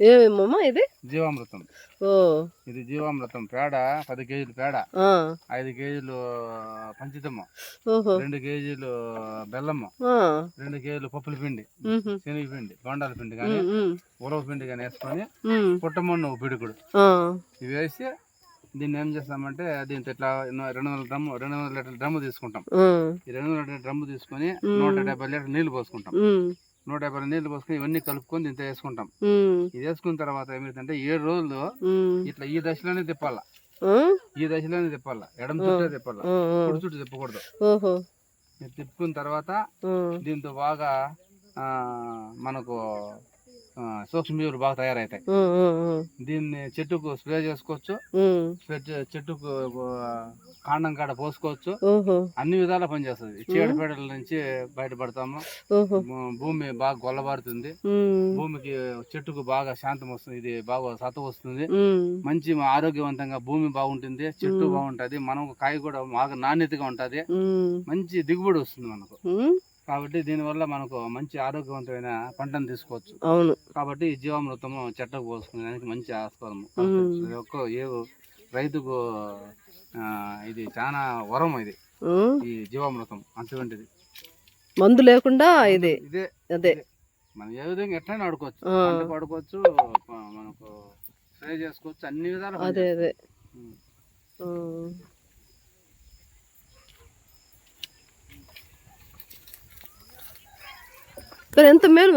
ఏమేమమ్మా ఇది? జీవామృతం. ఓ ఇది జీవామృతం పేడ 10 కేజీలు పేడ, 5 కేజీలు పంచితమ్మ, 2 కేజీలు బెల్లము, 2 కేజీలు పప్పుల పిండి, శనగపిండి, బొండాల పిండి కానీ ఉలవ పిండి కానీ వేసుకొని పుట్టమన్ను పిడుకుడు ఇవి వేసి దీన్ని ఏం చేస్తామంటే దీంతో ఇట్లా 200 లీటర్ల డ్రమ్ము తీసుకుంటాం. ఈ 200 లీటర్ల డ్రమ్ము తీసుకొని 170 లీటర్ల నీళ్లు పోసుకుంటాం. 150 నీళ్లు పోసుకొని ఇవన్నీ కలుపుకొని దీంతో వేసుకుంటాం. ఇది వేసుకున్న తర్వాత ఏమైందంటే 7 రోజులు ఇట్లా ఈ దశలోనే తిప్పాల, ఎడమ చుట్టే తిప్పాల, కుడి చుట్టూ తిప్పకూడదు. తిప్పుకున్న తర్వాత దీంతో బాగా మనకు సూక్ష్మజీవులు బాగా తయారవుతాయి. దీన్ని చెట్టుకు స్ప్రే చేసుకోవచ్చు, చెట్టుకు కాండం కాడ పోసుకోవచ్చు, అన్ని విధాలా పనిచేస్తుంది. చీడపీడల నుంచి బయటపడతాము, భూమి బాగా గొల్లబారుతుంది, భూమికి చెట్టుకు బాగా శాంతం వస్తుంది, ఇది బాగా సత్వ వస్తుంది, మంచి ఆరోగ్యవంతంగా భూమి బాగుంటుంది, చెట్టు బాగుంటది, మనం కాయ కూడా బాగా నాణ్యతగా ఉంటది, మంచి దిగుబడి వస్తుంది మనకు. కాబట్టి దీనివల్ల మనకు మంచి ఆరోగ్యవంతమైన పంటను తీసుకోవచ్చు. అవును. కాబట్టి ఈ జీవామృతము చెట్టకు పోసుకునేదానికి మంచి ఆస్కారము. ఏ రైతుకు ఇది చాలా వరం, ఇది ఈ జీవామృతం అటువంటిది, మందు లేకుండా ఇదే అదే మనం ఏ విధంగా ఎట్లయినా ఆడుకోవచ్చు, పడుకోవచ్చు, మనకు స్ప్రే చేసుకోవచ్చు, అన్ని విధాలు. అదే అదే ఎంత మేలు